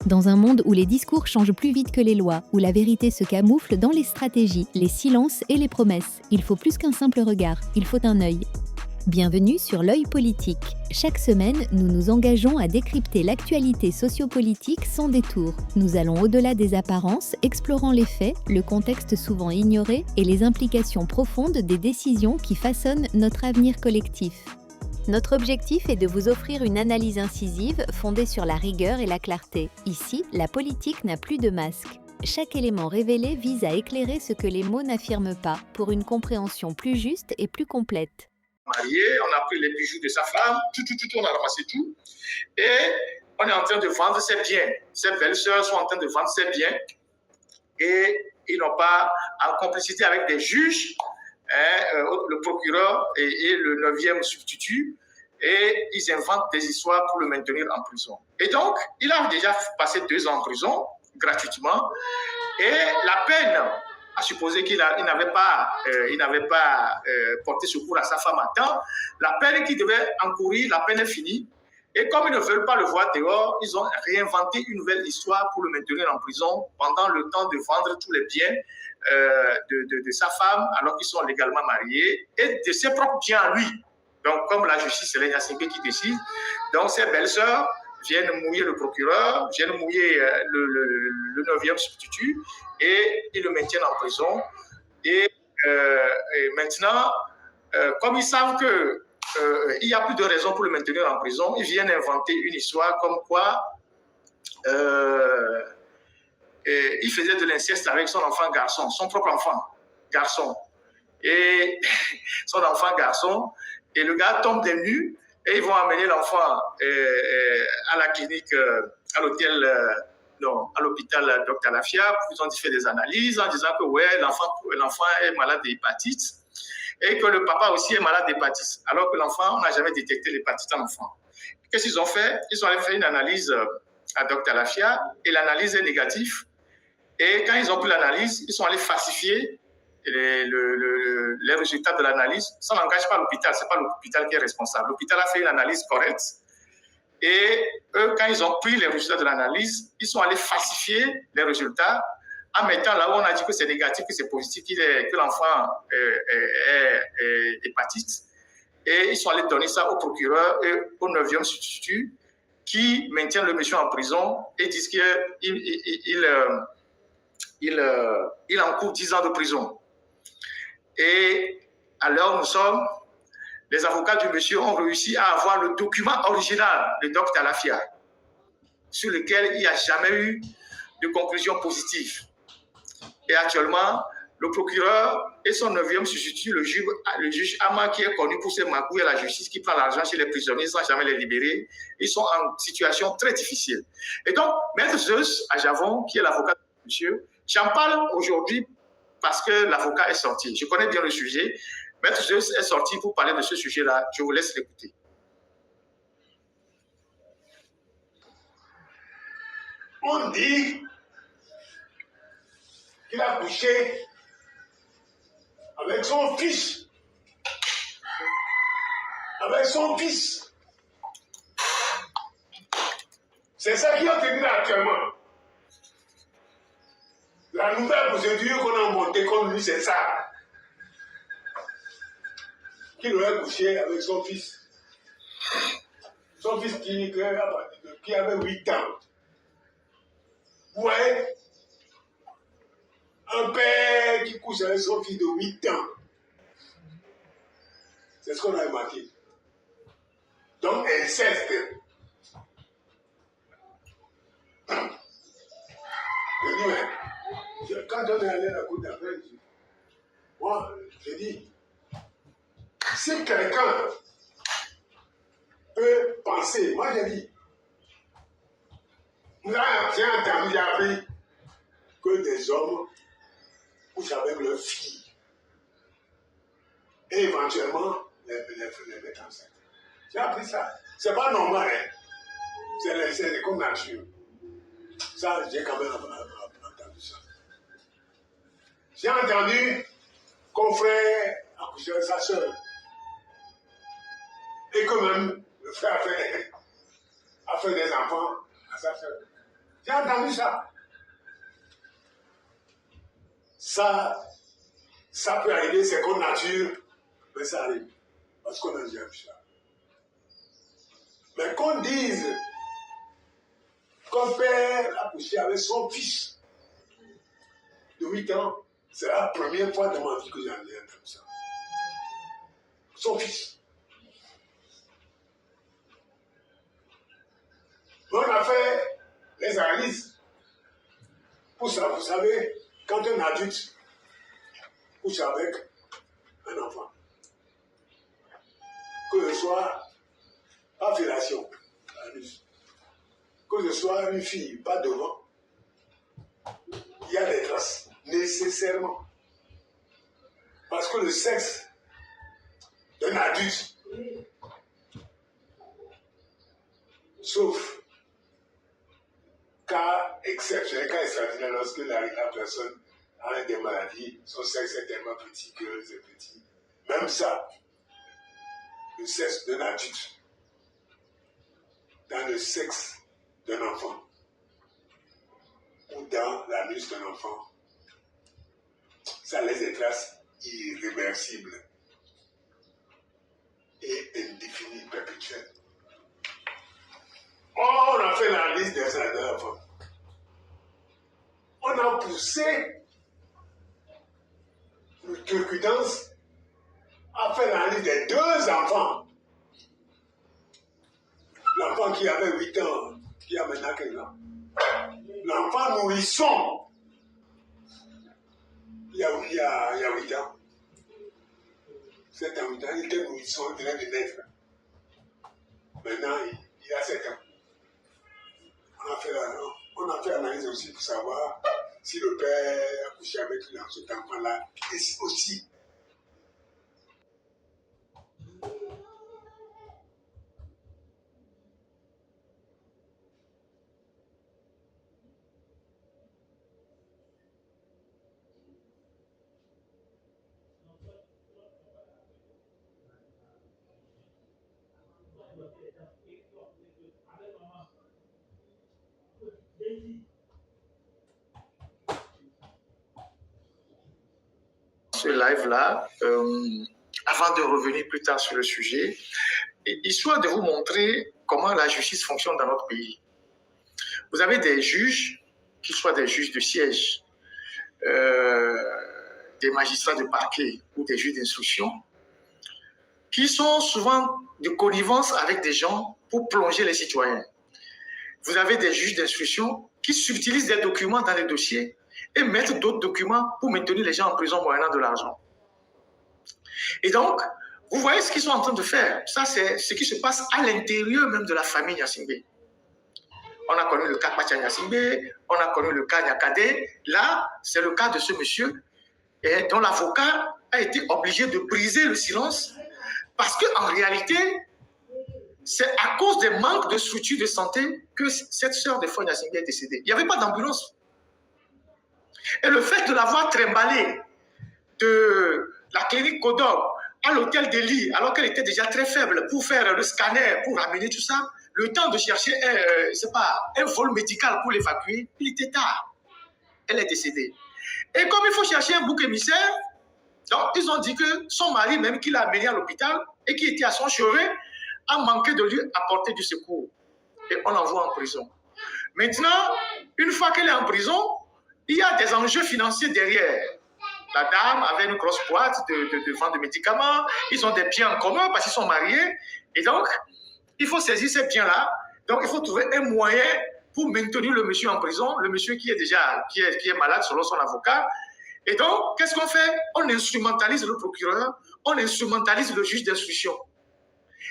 Dans un monde où les discours changent plus vite que les lois, où la vérité se camoufle dans les stratégies, les silences et les promesses, il faut plus qu'un simple regard, il faut un œil. Bienvenue sur l'œil politique. Chaque semaine, nous nous engageons à décrypter l'actualité sociopolitique sans détour. Nous allons au-delà des apparences, explorant les faits, le contexte souvent ignoré et les implications profondes des décisions qui façonnent notre avenir collectif. Notre objectif est de vous offrir une analyse incisive fondée sur la rigueur et la clarté. Ici, la politique n'a plus de masque. Chaque élément révélé vise à éclairer ce que les mots n'affirment pas, pour une compréhension plus juste et plus complète. Marié, on a pris les bijoux de sa femme, on a ramassé tout. Et on est en train de vendre ses biens. Ses belles-sœurs sont en train de vendre ses biens. Et ils n'ont pas, en complicité avec des juges, le procureur et le 9e substitut, et ils inventent des histoires pour le maintenir en prison. Et donc, il a déjà passé 2 ans en prison, gratuitement, et la peine, à supposer qu'il n'avait pas, porté secours à sa femme à temps, la peine qu'il devait encourir, la peine est finie. Et comme ils ne veulent pas le voir dehors, ils ont réinventé une nouvelle histoire pour le maintenir en prison pendant le temps de vendre tous les biens de sa femme, alors qu'ils sont légalement mariés, et de ses propres biens à lui. Donc, comme la justice, c'est l'Inyassingbe qui décide, donc ses belles-sœurs viennent mouiller le procureur, viennent mouiller le 9e substitut, et ils le maintiennent en prison. Et maintenant, comme ils savent que il n'y a plus de raison pour le maintenir en prison, ils viennent inventer une histoire comme quoi il faisait de l'inceste avec son enfant garçon, son propre enfant garçon. Et son enfant garçon, et le gars tombe des nues, et ils vont amener l'enfant à la clinique, à l'hôtel, à l'hôpital Dr Lafia. Ils ont fait des analyses en disant que ouais, l'enfant est malade d'hépatite, et que le papa aussi est malade d'hépatite, alors que l'enfant, on n'a jamais détecté l'hépatite en enfant. Qu'est-ce qu'ils ont fait? Ils ont allé faire une analyse à Dr Lafia, et l'analyse est négative. Et quand ils ont pris l'analyse, ils sont allés falsifier les résultats de l'analyse. Ça n'engage pas l'hôpital, ce n'est pas l'hôpital qui est responsable. L'hôpital a fait une analyse correcte. Et eux, quand ils ont pris les résultats de l'analyse, ils sont allés falsifier les résultats en mettant là où on a dit que c'est négatif, que c'est positif, que l'enfant est hépatite. Et ils sont allés donner ça au procureur et au 9e substitut qui maintiennent le monsieur en prison et disent qu'il encourt 10 ans de prison. Et à l'heure où nous sommes, les avocats du monsieur ont réussi à avoir le document original de Dr Lafia, sur lequel il n'y a jamais eu de conclusion positive. Et actuellement, le procureur et son 9e substitut, le juge Ama, qui est connu pour ses magouilles à la justice, qui prend l'argent chez les prisonniers sans jamais les libérer, ils sont en situation très difficile. Et donc, Maître Zeus à Javon, qui est l'avocat du monsieur, j'en parle aujourd'hui parce que l'avocat est sorti. Je connais bien le sujet. Maître Zeus est sorti pour parler de ce sujet-là. Je vous laisse l'écouter. On dit qu'il a couché avec son fils. Avec son fils. C'est ça qui est obtenu actuellement. La nouvelle procédure qu'on a montée comme lui, c'est ça. Qu'il aurait couché avec son fils. Son fils qui avait 8 ans. Vous voyez, un père qui couche avec son fils de 8 ans. C'est ce qu'on a remarqué. Donc, inceste. Je dis, mais, quand on est allé à la cour d'appel, moi, je dis, si quelqu'un peut penser, moi j'ai dit, là, j'ai entendu, j'ai appris que des hommes couchent avec leurs filles et éventuellement les mettent enceintes. J'ai appris ça. C'est pas normal, hein. C'est comme nature. Ça, j'ai quand même entendu ça. J'ai entendu qu'on frère a couché avec sa soeur. Et que même le frère a fait des enfants à sa soeur. J'ai entendu ça. Ça peut arriver, c'est comme nature, mais ça arrive. Parce qu'on a déjà vu ça. Mais qu'on dise qu'un père a couché avec son fils de 8 ans, c'est la première fois de ma vie que j'ai entendu ça. Son fils. On a fait les analyses. Pour ça, vous savez, quand un adulte couche avec un enfant, que ce soit pas fellation, que ce soit une fille, pas devant, il y a des traces, nécessairement. Parce que le sexe d'un adulte, sauf cas exceptionnel, cas extraordinaire, lorsque la personne a des maladies, son sexe est tellement petit que c'est petit. Même ça, le sexe d'un adulte, dans le sexe d'un enfant, ou dans l'anus d'un enfant, ça laisse des traces irréversibles et indéfinies, perpétuelles. On a fait l'analyse des enfants. On a poussé le turcudence à faire l'analyse des 2 enfants. L'enfant qui avait 8 ans, qui a maintenant 15 ans. L'enfant nourrisson, il y a 8 ans. 7 ans, 8 ans, il était nourrisson, il venait de naître. Maintenant, il a 7 ans. On a fait l'analyse aussi pour savoir si le père a couché avec cet enfant-là. Et aussi, ce live-là, avant de revenir plus tard sur le sujet, histoire de vous montrer comment la justice fonctionne dans notre pays. Vous avez des juges, qui soient des juges de siège, des magistrats de parquet ou des juges d'instruction, qui sont souvent de connivence avec des gens pour plonger les citoyens. Vous avez des juges d'instruction qui subtilisent des documents dans les dossiers et mettent d'autres documents pour maintenir les gens en prison moyennant de l'argent. Et donc, vous voyez ce qu'ils sont en train de faire. Ça, c'est ce qui se passe à l'intérieur même de la famille Gnassingbé. On a connu le cas Pacha Gnassingbé, on a connu le cas Nyakade. Là, c'est le cas de ce monsieur dont l'avocat a été obligé de briser le silence parce qu'en réalité, c'est à cause des manques de structures de santé que cette sœur de Foy Gnassingbé est décédée. Il n'y avait pas d'ambulance. Et le fait de l'avoir trimballée de la clinique Kodog à l'hôtel de Lille, alors qu'elle était déjà très faible, pour faire le scanner, pour ramener tout ça, le temps de chercher un vol médical pour l'évacuer, il était tard. Elle est décédée. Et comme il faut chercher un bouc émissaire, donc ils ont dit que son mari, même qui l'a amené à l'hôpital et qui était à son chevet, a manqué de lui apporter du secours. Et on l'envoie en prison. Maintenant, une fois qu'elle est en prison, il y a des enjeux financiers derrière. La dame avait une grosse boîte de vente de médicaments. Ils ont des biens en commun parce qu'ils sont mariés. Et donc, il faut saisir ces biens-là. Donc, il faut trouver un moyen pour maintenir le monsieur en prison. Le monsieur qui est malade selon son avocat. Et donc, qu'est-ce qu'on fait? On instrumentalise le procureur. On instrumentalise le juge d'instruction.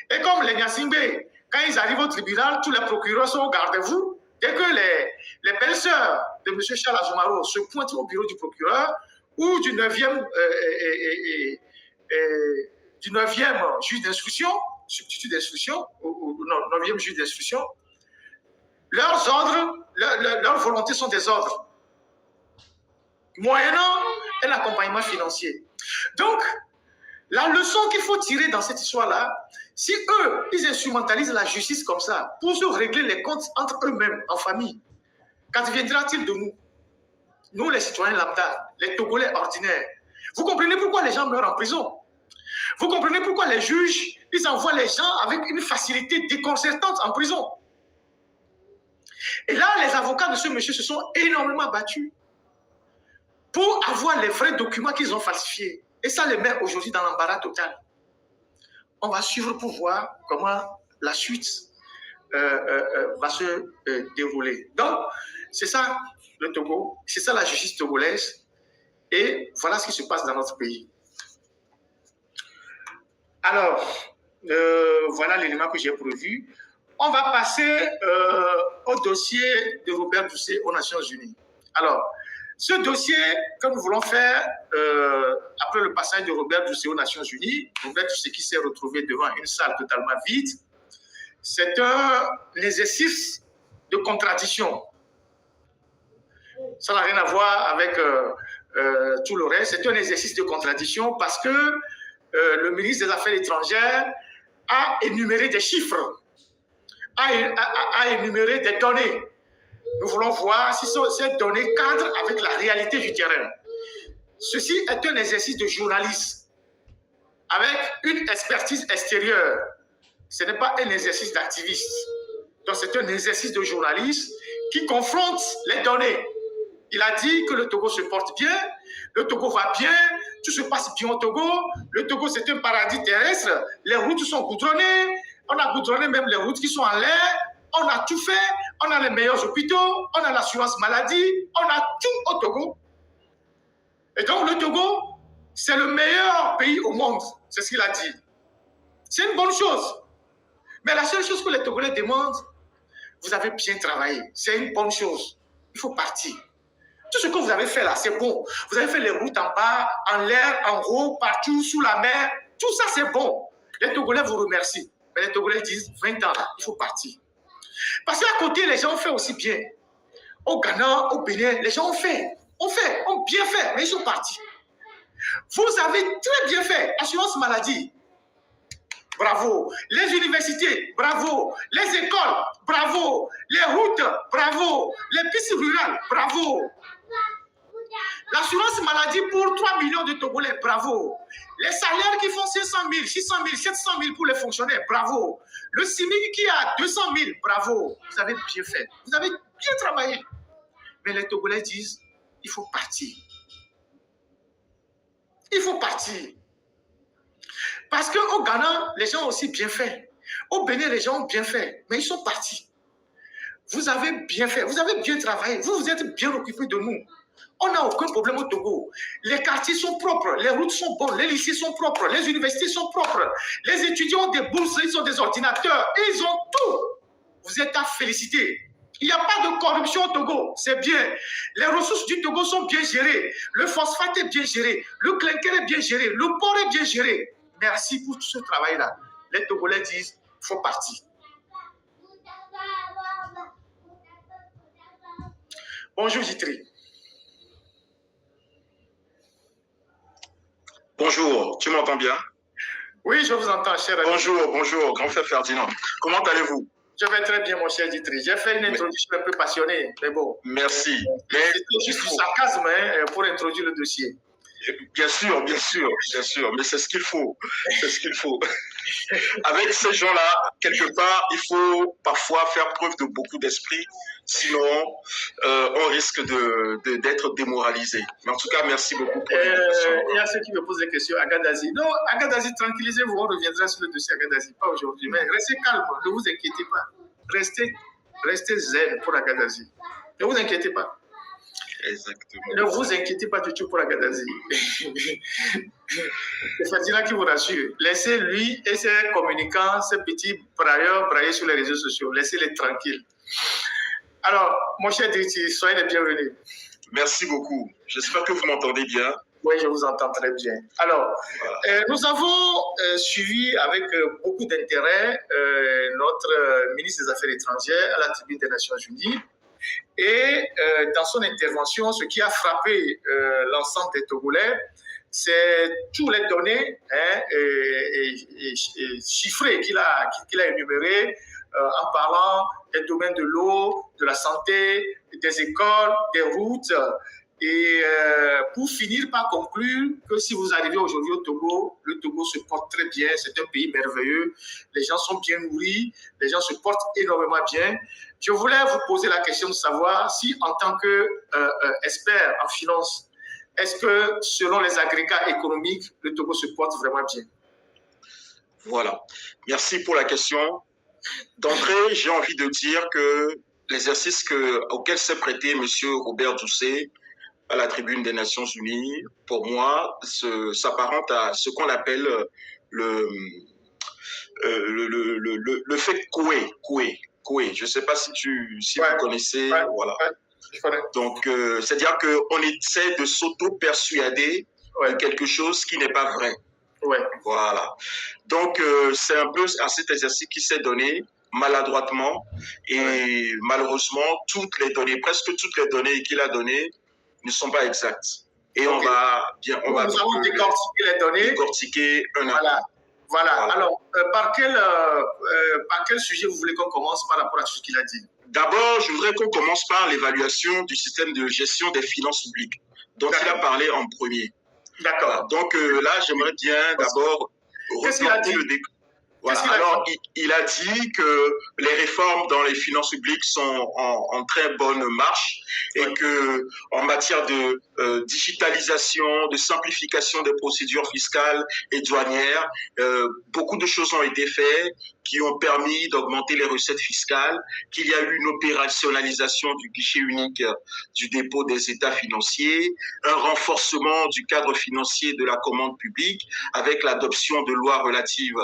Et comme les Gnassingbé, quand ils arrivent au tribunal, tous les procureurs sont au garde-à-vous. Dès que les belles-sœurs de M. Charles Azumaro se pointent au bureau du procureur ou du 9e juge d'instruction, substitut d'instruction, ou 9e juge d'instruction, leurs ordres, leurs volontés sont des ordres, moyennant un accompagnement financier. Donc, la leçon qu'il faut tirer dans cette histoire-là, si eux, ils instrumentalisent la justice comme ça, pour se régler les comptes entre eux-mêmes, en famille, Qu'adviendra-t-il de nous? Nous, les citoyens lambda, les Togolais ordinaires. Vous comprenez pourquoi les gens meurent en prison? Vous comprenez pourquoi les juges, ils envoient les gens avec une facilité déconcertante en prison? Et là, les avocats de ce monsieur se sont énormément battus pour avoir les vrais documents qu'ils ont falsifiés. Et ça les met aujourd'hui dans l'embarras total. On va suivre pour voir comment la suite va se dérouler. Donc, c'est ça le Togo, c'est ça la justice togolaise. Et voilà ce qui se passe dans notre pays. Alors, voilà l'élément que j'ai prévu. On va passer au dossier de Robert Doucet aux Nations Unies. Alors, ce dossier que nous voulons faire après le passage de Robert Doucet aux Nations Unies, Robert Doucet qui s'est retrouvé devant une salle totalement vide, c'est un exercice de contradiction. Ça n'a rien à voir avec tout le reste. C'est un exercice de contradiction parce que le ministre des Affaires étrangères a énuméré des chiffres, a énuméré des données. Nous voulons voir si ces données cadrent avec la réalité du terrain. Ceci est un exercice de journaliste avec une expertise extérieure. Ce n'est pas un exercice d'activiste. Donc c'est un exercice de journaliste qui confronte les données. Il a dit que le Togo se porte bien, le Togo va bien, tout se passe bien au Togo. Le Togo, c'est un paradis terrestre. Les routes sont goudronnées. On a goudronné même les routes qui sont en l'air. On a tout fait. On a les meilleurs hôpitaux. On a l'assurance maladie. On a tout au Togo. Et donc, le Togo, c'est le meilleur pays au monde. C'est ce qu'il a dit. C'est une bonne chose. Mais la seule chose que les Togolais demandent, vous avez bien travaillé. C'est une bonne chose. Il faut partir. Tout ce que vous avez fait là, c'est bon. Vous avez fait les routes en bas, en l'air, en haut, partout, sous la mer. Tout ça, c'est bon. Les Togolais vous remercient. Mais les Togolais disent, 20 ans là, il faut partir. Parce qu'à côté, les gens ont fait aussi bien. Au Ghana, au Bénin, les gens ont bien fait, mais ils sont partis. Vous avez très bien fait. Assurance maladie, bravo. Les universités, bravo. Les écoles, bravo. Les routes, bravo. Les pistes rurales, bravo. L'assurance maladie pour 3 millions de Togolais, bravo. Les salaires qui font 500 000, 600 000, 700 000 pour les fonctionnaires, bravo. Le SMIC qui a 200 000, bravo. Vous avez bien fait. Vous avez bien travaillé. Mais les Togolais disent, il faut partir. Il faut partir. Parce qu'au Ghana, les gens ont aussi bien fait. Au Bénin, les gens ont bien fait. Mais ils sont partis. Vous avez bien fait. Vous avez bien travaillé. Vous vous êtes bien occupés de nous. On n'a aucun problème au Togo. Les quartiers sont propres, les routes sont bonnes, les lycées sont propres, les universités sont propres. Les étudiants ont des bourses, ils ont des ordinateurs, ils ont tout. Vous êtes à féliciter. Il n'y a pas de corruption au Togo, c'est bien. Les ressources du Togo sont bien gérées. Le phosphate est bien géré, le clinker est bien géré, le port est bien géré. Merci pour tout ce travail-là. Les Togolais disent, il faut partir. Bonjour Jitri. Bonjour, tu m'entends bien? Oui, je vous entends, cher ami. Bonjour, grand frère Ferdinand. Comment allez-vous? Je vais très bien, mon cher Ditri. J'ai fait une introduction un peu passionnée, mais bon. Merci. C'était juste du sarcasme hein, pour introduire le dossier. Bien sûr, mais c'est ce qu'il faut. C'est ce qu'il faut. Avec ces gens-là, quelque part, il faut parfois faire preuve de beaucoup d'esprit, sinon on risque d'être démoralisé. Mais en tout cas, merci beaucoup pour l'invitation. Il y a ceux qui me posent des questions. Agadazi. Non, Agadazi, tranquillisez-vous, on reviendra sur le dossier Agadazi, pas aujourd'hui. Mais restez calme, ne vous inquiétez pas. Restez zen pour Agadazi. Ne vous inquiétez pas. Exactement. Ne vous inquiétez pas du tout pour Agadazi. C'est Ferdinand qui vous rassure. Laissez lui et ses communicants, ces petits brailleurs brailler sur les réseaux sociaux. Laissez-les tranquilles. Alors, mon cher Driti, soyez les bienvenus. Merci beaucoup. J'espère que vous m'entendez bien. Oui, je vous entends très bien. Alors, voilà. Nous avons suivi avec beaucoup d'intérêt notre ministre des Affaires étrangères à la tribune des Nations Unies. Et dans son intervention, ce qui a frappé l'ensemble des Togolais, c'est toutes les données chiffrées qu'il a énumérées en parlant des domaines de l'eau, de la santé, des écoles, des routes. Et pour finir par conclure que si vous arrivez aujourd'hui au Togo, le Togo se porte très bien, c'est un pays merveilleux, les gens sont bien nourris, les gens se portent énormément bien. Je voulais vous poser la question de savoir si en tant qu'expert en finance, est-ce que selon les agrégats économiques, le Togo se porte vraiment bien? Voilà, merci pour la question. D'entrée, j'ai envie de dire que l'exercice auquel s'est prêté M. Robert Doucet à la tribune des Nations Unies, pour moi, s'apparente à ce qu'on appelle le fait Coué. Je ne sais pas si vous connaissez. Voilà. Donc, c'est-à-dire qu'on essaie de s'auto-persuader de quelque chose qui n'est pas vrai. Voilà. Donc, c'est un peu à cet exercice qui s'est donné maladroitement et malheureusement, presque toutes les données qu'il a données ne sont pas exactes. Et on va décortiquer les données. Décortiquer un à un. Voilà. Alors, par quel sujet vous voulez qu'on commence par rapport à tout ce qu'il a dit? D'abord, je voudrais qu'on commence par l'évaluation du système de gestion des finances publiques, dont il a parlé en premier. D'accord. Donc là, j'aimerais bien d'abord replanter le décor. Voilà. Alors, il a dit que les réformes dans les finances publiques sont en très bonne marche et que en matière de digitalisation, de simplification des procédures fiscales et douanières, beaucoup de choses ont été faites qui ont permis d'augmenter les recettes fiscales, qu'il y a eu une opérationnalisation du guichet unique du dépôt des états financiers, un renforcement du cadre financier de la commande publique avec l'adoption de lois relatives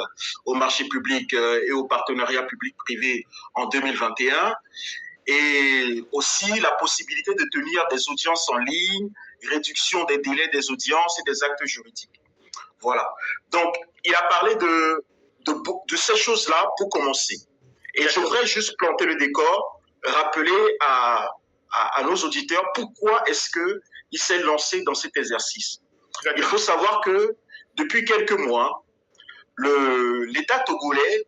au marché public et au partenariat public-privé en 2021, et aussi la possibilité de tenir des audiences en ligne, réduction des délais des audiences et des actes juridiques. Voilà. Donc, il a parlé de ces choses-là pour commencer. Et je voudrais juste planter le décor, rappeler à nos auditeurs pourquoi est-ce qu'il s'est lancé dans cet exercice. Il faut savoir que depuis quelques mois, l'État togolais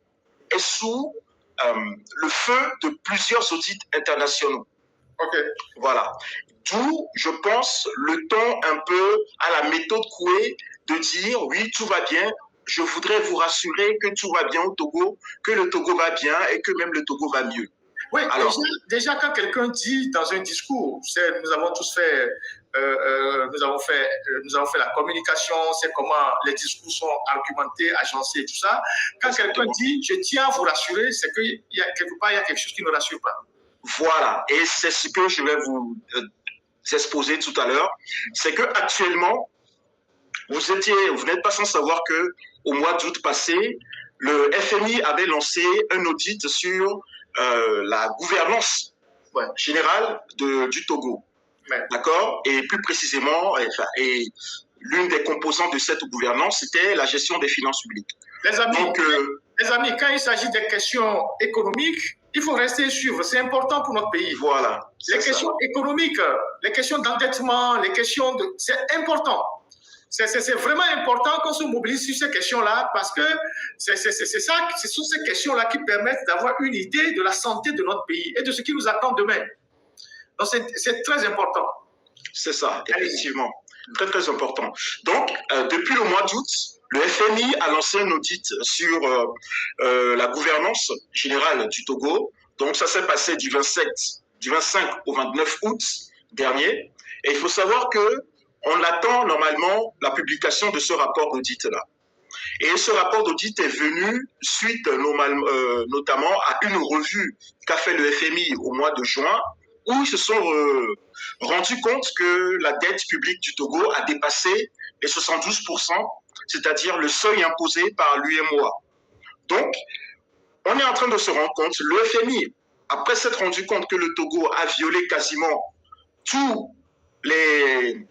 est sous le feu de plusieurs audits internationaux. Voilà. D'où, je pense, le ton un peu à la méthode Coué de dire oui, tout va bien. Je voudrais vous rassurer que tout va bien au Togo, que le Togo va bien et que même le Togo va mieux. Oui, alors, déjà quand quelqu'un dit dans un discours, nous avons tous fait, nous avons fait la communication, c'est comment les discours sont argumentés, agencés et tout ça. Quand quelqu'un dit, je tiens à vous rassurer, c'est qu'il y a quelque part, il y a quelque chose qui ne rassure pas. Voilà, et c'est ce que je vais vous exposer tout à l'heure. C'est qu'actuellement, vous n'êtes pas sans savoir qu'au mois d'août passé, le FMI avait lancé un audit sur la gouvernance générale du Togo. D'accord? Et plus précisément, et l'une des composantes de cette gouvernance, c'était la gestion des finances publiques. Les amis, quand il s'agit des questions économiques, il faut rester suivre. C'est important pour notre pays. Voilà. Les questions économiques, les questions d'endettement, c'est important. C'est vraiment important qu'on se mobilise sur ces questions-là parce que ce sont ces questions-là qui permettent d'avoir une idée de la santé de notre pays et de ce qui nous attend demain. Donc, c'est très important. C'est ça, effectivement. Très, très important. Donc, depuis le mois d'août, le FMI a lancé un audit sur la gouvernance générale du Togo. Donc, ça s'est passé du 25 au 29 août dernier. Et il faut savoir qu'on attend normalement la publication de ce rapport d'audit-là. Et ce rapport d'audit est venu suite notamment à une revue qu'a fait le FMI au mois de juin, où ils se sont rendus compte que la dette publique du Togo a dépassé les 72%, c'est-à-dire le seuil imposé par l'UEMOA. Donc, on est en train de se rendre compte, le FMI, après s'être rendu compte que le Togo a violé quasiment tous les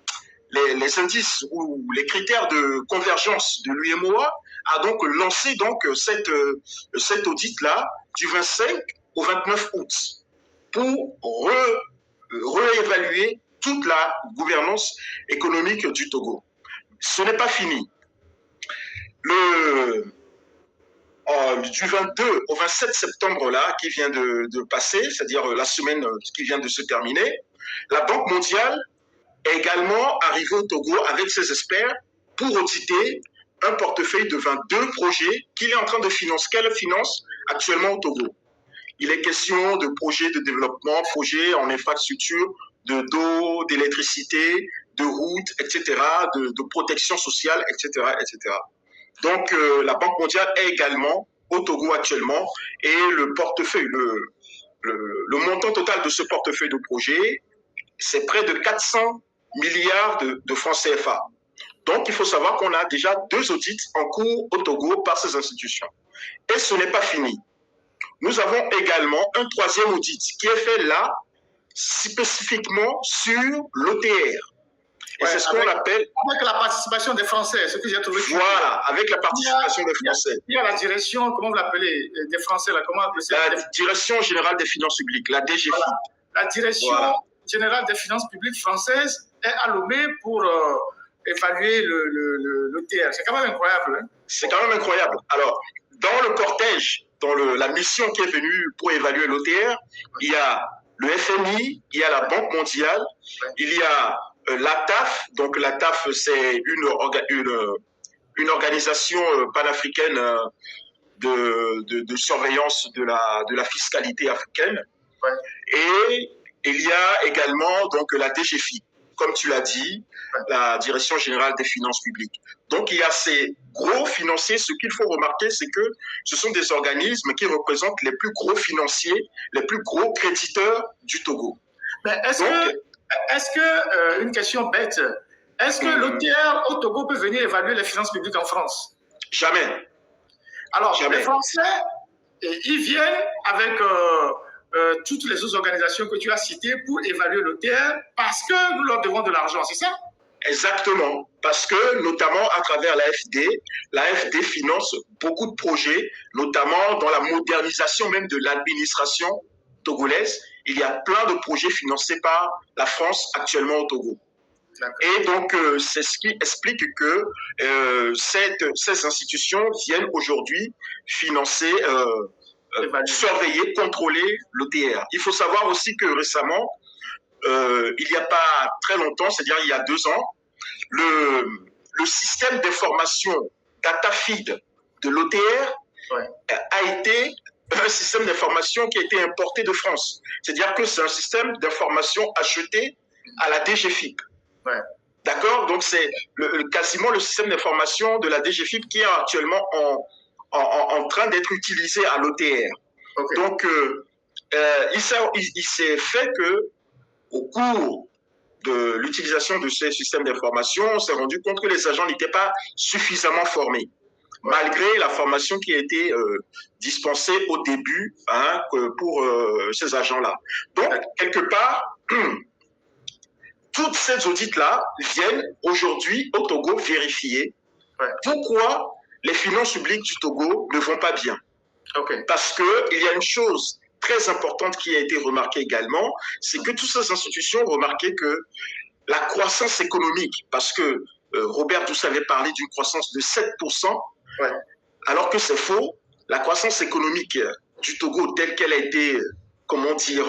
indices ou les critères de convergence de l'UEMOA, a donc lancé cet audit-là du 25 au 29 août pour réévaluer toute la gouvernance économique du Togo. Ce n'est pas fini. du 22 au 27 septembre là, qui vient de passer, c'est-à-dire la semaine qui vient de se terminer, la Banque mondiale est également arrivée au Togo avec ses experts pour auditer un portefeuille de 22 projets qu'il est en train de financer, qu'elle finance actuellement au Togo. Il est question de projets de développement, projets en infrastructure, d'eau, d'électricité, de routes, etc., de protection sociale, etc., etc. Donc, la Banque mondiale est également au Togo actuellement et le portefeuille, le montant total de ce portefeuille de projet, c'est près de 400 milliards de francs CFA. Donc, il faut savoir qu'on a déjà 2 audits en cours au Togo par ces institutions. Et ce n'est pas fini. Nous avons également un 3e audit qui est fait là, spécifiquement sur l'OTR. Et c'est ce qu'on appelle... Avec la participation des Français, ce que j'ai trouvé. Voilà, avec la participation des Français. Il y a la direction, comment vous l'appelez, des Français, là, comment la Direction Générale des Finances Publiques, la DGFiP. Voilà. La Direction Générale des Finances Publiques française est à Lomé pour évaluer l'OTR. C'est quand même incroyable. Hein? C'est quand même incroyable. Alors, dans le cortège, dans la mission qui est venue pour évaluer l'OTR, il y a le FMI, il y a la Banque mondiale, il y a la TAF. Donc la TAF, c'est une organisation panafricaine de surveillance de la fiscalité africaine. Et il y a également donc la DGFiP, comme tu l'as dit, la Direction Générale des Finances Publiques. Donc il y a ces gros financiers. Ce qu'il faut remarquer, c'est que ce sont des organismes qui représentent les plus gros financiers, les plus gros créditeurs du Togo. Mais est-ce que une question bête, est-ce que l'OTR au Togo peut venir évaluer les finances publiques en France? Jamais. Alors, jamais. Les Français, ils viennent avec toutes les autres organisations que tu as citées pour évaluer l'OTR parce que nous leur devons de l'argent, c'est ça? Exactement, parce que notamment à travers l'AFD finance beaucoup de projets, notamment dans la modernisation même de l'administration togolaise. Il y a plein de projets financés par la France actuellement au Togo. Et donc, c'est ce qui explique que ces institutions viennent aujourd'hui financer, surveiller, contrôler l'OTR. Il faut savoir aussi que récemment, il n'y a pas très longtemps, c'est-à-dire il y a 2 ans, le système d'information DataFeed de l'OTR a été un système d'information qui a été importé de France. C'est-à-dire que c'est un système d'information acheté à la DGFiP. D'accord? Donc c'est quasiment le système d'information de la DGFiP qui est actuellement en train d'être utilisé à l'OTR. Donc il s'est fait que au cours de l'utilisation de ces systèmes d'information, on s'est rendu compte que les agents n'étaient pas suffisamment formés, malgré la formation qui a été dispensée au début pour ces agents-là. Donc, quelque part, toutes ces audits-là viennent aujourd'hui au Togo vérifier pourquoi les finances publiques du Togo ne vont pas bien. Parce qu'il y a une chose très importante qui a été remarquée également, c'est que toutes ces institutions ont remarqué que la croissance économique, parce que Robert Douce avait parlé d'une croissance de 7%, alors que c'est faux, la croissance économique du Togo telle qu'elle a été, comment dire,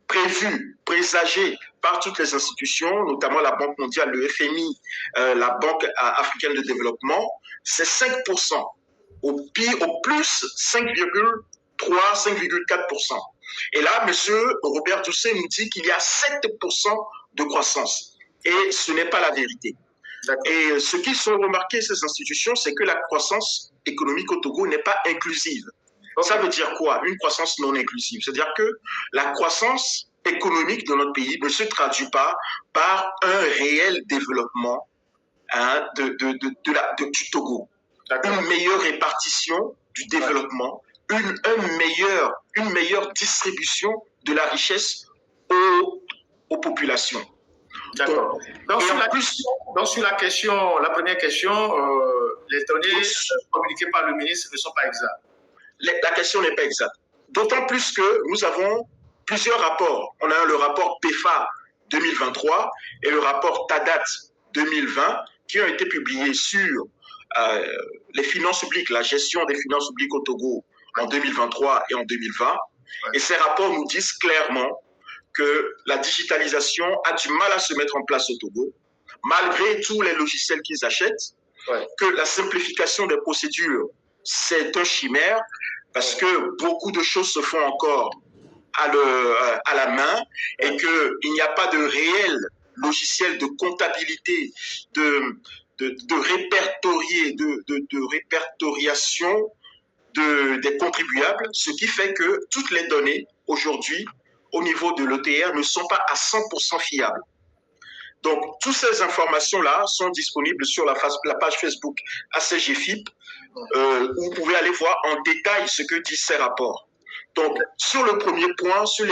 prévue, présagée par toutes les institutions, notamment la Banque mondiale, le FMI, la Banque africaine de développement, c'est 5%. Au plus 5,3, 5,4%. Et là, M. Robert Doucet nous dit qu'il y a 7% de croissance. Et ce n'est pas la vérité. Et ce qu'ils ont remarqué, ces institutions, c'est que la croissance économique au Togo n'est pas inclusive. Ça veut dire quoi? Une croissance non inclusive. C'est-à-dire que la croissance économique de notre pays ne se traduit pas par un réel développement du Togo. Une meilleure répartition du développement, une meilleure distribution de la richesse aux populations. D'accord. Donc, sur la question, la première question, les données communiquées par le ministre ne sont pas exactes. La question n'est pas exacte. D'autant plus que nous avons plusieurs rapports. On a le rapport PEFA 2023 et le rapport TADAT 2020 qui ont été publiés sur les finances publiques, la gestion des finances publiques au Togo en 2023 et en 2020. Et ces rapports nous disent clairement que la digitalisation a du mal à se mettre en place au Togo, malgré tous les logiciels qu'ils achètent, que la simplification des procédures, c'est un chimère, parce que beaucoup de choses se font encore à la main et qu'il n'y a pas de réel logiciel de comptabilité, de répertoriation des contribuables, ce qui fait que toutes les données aujourd'hui au niveau de l'ETR ne sont pas à 100% fiables. Donc, toutes ces informations-là sont disponibles sur la page Facebook ACGFIP, où vous pouvez aller voir en détail ce que disent ces rapports. Donc, sur le premier point, sur les